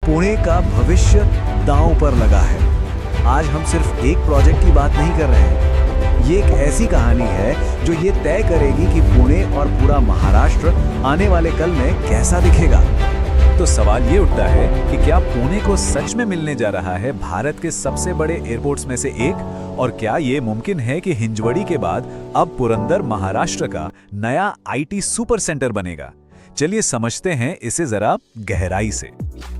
पुणे का भविष्य दांव पर लगा है। आज हम सिर्फ एक प्रोजेक्ट की बात नहीं कर रहे हैं, ये एक ऐसी कहानी है जो ये तय करेगी कि पुणे और पूरा महाराष्ट्र आने वाले कल में कैसा दिखेगा। तो सवाल ये उठता है कि क्या पुणे को सच में मिलने जा रहा है भारत के सबसे बड़े एयरपोर्ट्स में से एक, और क्या ये मुमकिन है कि हिंजवड़ी के बाद अब पुरंदर महाराष्ट्र का नया आईटी सुपर सेंटर बनेगा। चलिए समझते हैं इसे जरा गहराई से।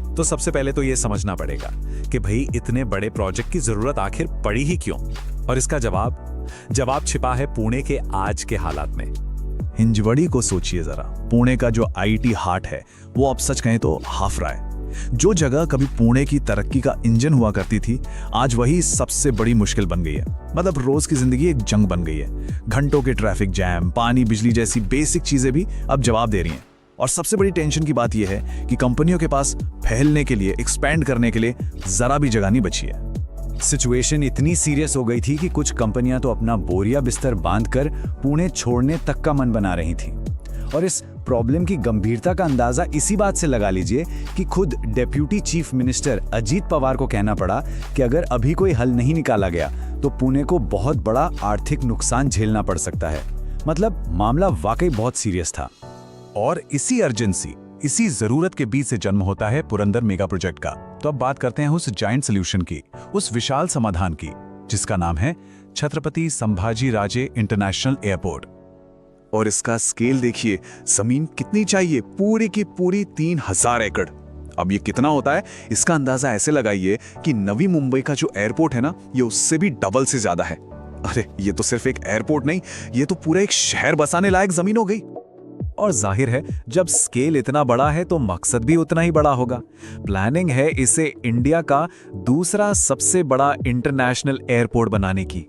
तो सबसे पहले तो ये समझना पड़ेगा कि भाई इतने बड़े प्रोजेक्ट की जरूरत आखिर पड़ी ही क्यों, और इसका जवाब छिपा है पुणे के आज के हालात में। हिंजवड़ी को सोचिए जरा, पुणे का जो आईटी हार्ट है वो अब सच कहें तो हाफ रहा है। जो जगह कभी पुणे की तरक्की का इंजन हुआ करती थी, आज वही सबसे बड़ी मुश्किल बन गई है। मतलब रोज की जिंदगी एक जंग बन गई है। घंटों के ट्रैफिक जैम, पानी, बिजली जैसी बेसिक चीजें भी अब जवाब दे रही हैं। और सबसे बड़ी टेंशन की बात यह है कि कंपनियों के पास फैलने के लिए, एक्सपैंड करने के लिए जरा भी जगह नहीं बची है। सिचुएशन इतनी सीरियस हो गई थी कि कुछ कंपनियां तो अपना बोरिया बिस्तर बांधकर पुणे छोड़ने तक का मन बना रही थी। और इस प्रॉब्लम की गंभीरता का अंदाजा इसी बात से लगा लीजिए कि खुद deputy chief minister Ajit Pawar को कहना पड़ा कि अगर अभी कोई हल नहीं निकाला गया तो पुणे को बहुत बड़ा आर्थिक नुकसान झेलना पड़ सकता है। मतलब मामला वाकई बहुत सीरियस था। और इसी अर्जेंसी, इसी जरूरत के बीच से जन्म होता है पुरंदर मेगा प्रोजेक्ट का। तो अब बात करते हैं उस जायंट सॉल्यूशन की, उस विशाल समाधान की, जिसका नाम है छत्रपति संभाजी राजे इंटरनेशनल एयरपोर्ट। और इसका स्केल देखिए, जमीन कितनी चाहिए, पूरी की पूरी 3000 एकड़। अब ये कितना होता है, इसका अंदाजा ऐसे लगाइए कि नवी मुंबई का जो एयरपोर्ट है ना, ये उससे भी डबल से ज्यादा है। अरे ये तो सिर्फ एक एयरपोर्ट नहीं, ये तो पूरा एक शहर बसाने लायक जमीन हो गई। और जाहिर है जब स्केल इतना बड़ा है तो मकसद भी उतना ही बड़ा होगा। प्लानिंग है इसे इंडिया का दूसरा सबसे बड़ा इंटरनेशनल एयरपोर्ट बनाने की।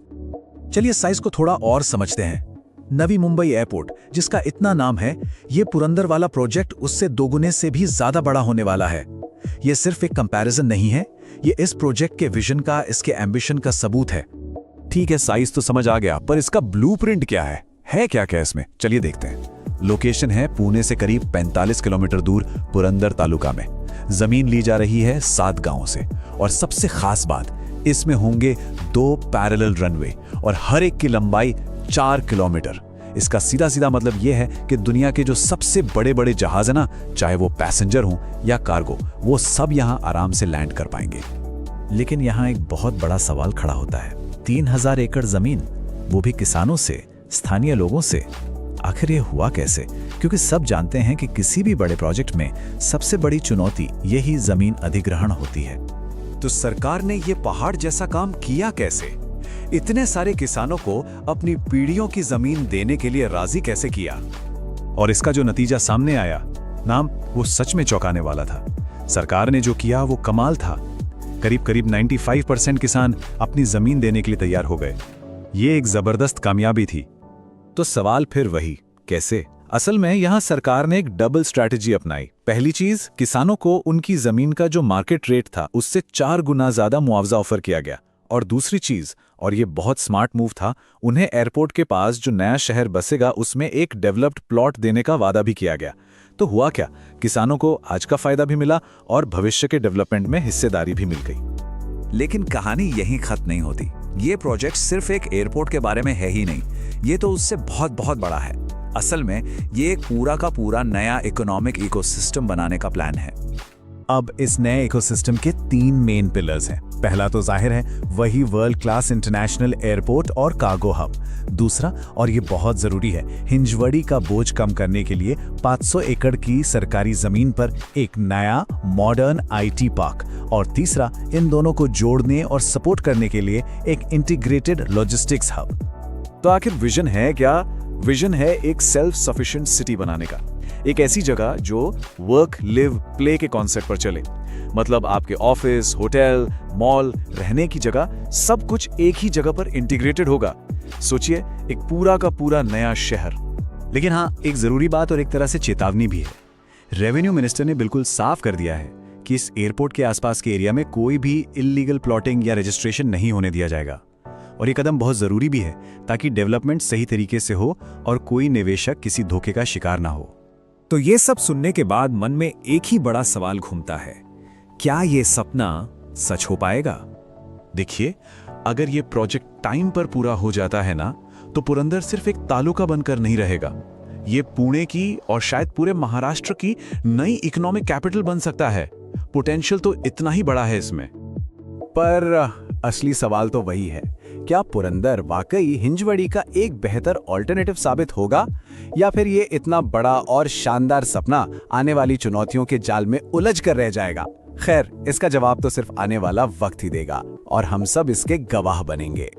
चलिए साइज को थोड़ा और समझते हैं। नवी मुंबई एयरपोर्ट, जिसका इतना नाम है, ये पुरंदर वाला प्रोजेक्ट उससे दोगुने से भी ज्यादा बड़ा होने वाला है। ये सिर्फ एक कंपैरिजन नहीं है, ये इस प्रोजेक्ट के विजन का, इसके एम्बिशन का सबूत है। ठीक है, साइज तो समझ आ गया, पर इसका ब्लूप्रिंट क्या है क्या इसमें? चलिए देखते हैं। लोकेशन है पुणे से करीब 45 किलोमीटर दूर पुरंदर तालुका में। जमीन ली जा रही है 7 गांवों से, और सबसे खास बात, इसमें होंगे 2 पैरेलल रनवे और हर एक की लंबाई 4 किलोमीटर। इसका सीधा सीधा मतलब यह है कि दुनिया के जो सबसे बड़े बड़े जहाज है ना, चाहे वो पैसेंजर हों या कार्गो, वो सब यहां आराम से लैंड कर पाएंगे। लेकिन यहां एक बहुत बड़ा सवाल खड़ा होता है। 3000 एकड़ जमीन, वो भी किसानों से, स्थानीय लोगों से। आखिर ये हुआ कैसे? क्योंकि सब जानते हैं कि किसी भी बड़े प्रोजेक्ट में सबसे बड़ी चुनौती यही जमीन अधिग्रहण होती है। तो सरकार ने ये पहाड़ जैसा काम किया कैसे? इतने सारे किसानों को अपनी पीढ़ियों की जमीन देने के लिए राजी कैसे किया? और इसका जो नतीजा सामने आया नाम, वो सच में चौंकाने वाला था। सरकार ने जो किया वो कमाल था। करीब 95% किसान अपनी जमीन देने के लिए तैयार हो गए। ये एक जबरदस्त कामयाबी थी। तो सवाल फिर वही, कैसे? असल में यहां सरकार ने एक डबल स्ट्रैटेजी अपनाई। पहली चीज, किसानों को उनकी जमीन का जो मार्केट रेट था उससे 4 गुना ज्यादा मुआवजा ऑफर किया गया। और दूसरी चीज, और ये बहुत स्मार्ट मूव था, उन्हें एयरपोर्ट के पास जो नया शहर बसेगा उसमें एक डेवलप्ड प्लॉट देने का वादा भी किया गया। तो हुआ क्या, किसानों को आज का फायदा भी मिला और भविष्य के डेवलपमेंट में हिस्सेदारी भी मिल गई। लेकिन कहानी यहीं खत्म नहीं होती। ये प्रोजेक्ट सिर्फ एक एयरपोर्ट के बारे में है ही नहीं, ये तो उससे बहुत बहुत बड़ा है। असल में ये एक पूरा का पूरा नया इकोनॉमिक इकोसिस्टम बनाने का प्लान है। अब इस नए इकोसिस्टम के 3 मेन पिलर्स हैं। पहला तो जाहिर है वही वर्ल्ड क्लास इंटरनेशनल एयरपोर्ट और कार्गो हब। दूसरा, और ये बहुत जरूरी है, हिंजवड़ी का बोझ कम करने के लिए 500 एकड़ की सरकारी जमीन पर एक नया मॉडर्न आईटी पार्क। और तीसरा, इन दोनों को जोड़ने और सपोर्ट करने के लिए एक इंटीग्रेटेड लॉजिस्टिक्स हब। तो आखिर विजन है क्या? विजन है एक सेल्फ सफिशिएंट सिटी बनाने का। एक ऐसी जगह जो वर्क, लिव, प्ले के कॉन्सेप्ट पर चले। मतलब आपके ऑफिस, होटल, मॉल, रहने की जगह, सब कुछ एक ही जगह पर इंटीग्रेटेड होगा। सोचिए, एक पूरा का पूरा नया शहर। लेकिन हाँ, एक जरूरी बात और एक तरह से चेतावनी भी है। रेवेन्यू मिनिस्टर ने बिल्कुल साफ कर दिया है कि इस एयरपोर्ट के आसपास के एरिया में कोई भी इल्लीगल प्लॉटिंग या रजिस्ट्रेशन नहीं होने दिया जाएगा। और ये कदम बहुत जरूरी भी है ताकि डेवलपमेंट सही तरीके से हो और कोई निवेशक किसी धोखे का शिकार ना हो। तो ये सब सुनने के बाद मन में एक ही बड़ा सवाल घूमता है, क्या ये सपना सच हो पाएगा? देखिए, अगर ये प्रोजेक्ट टाइम पर पूरा हो जाता है ना, तो पुरंदर सिर्फ एक तालुका बनकर नहीं रहेगा। ये पुणे की और शायद पूरे महाराष्ट्र की नई इकोनॉमिक कैपिटल बन सकता है। पोटेंशियल तो इतना ही बड़ा है इसमें। पर असली सवाल तो वही है, क्या पुरंदर वाकई हिंजवड़ी का एक बेहतर ऑल्टरनेटिव साबित होगा, या फिर ये इतना बड़ा और शानदार सपना आने वाली चुनौतियों के जाल में उलझ कर रह जाएगा? खैर, इसका जवाब तो सिर्फ आने वाला वक्त ही देगा और हम सब इसके गवाह बनेंगे।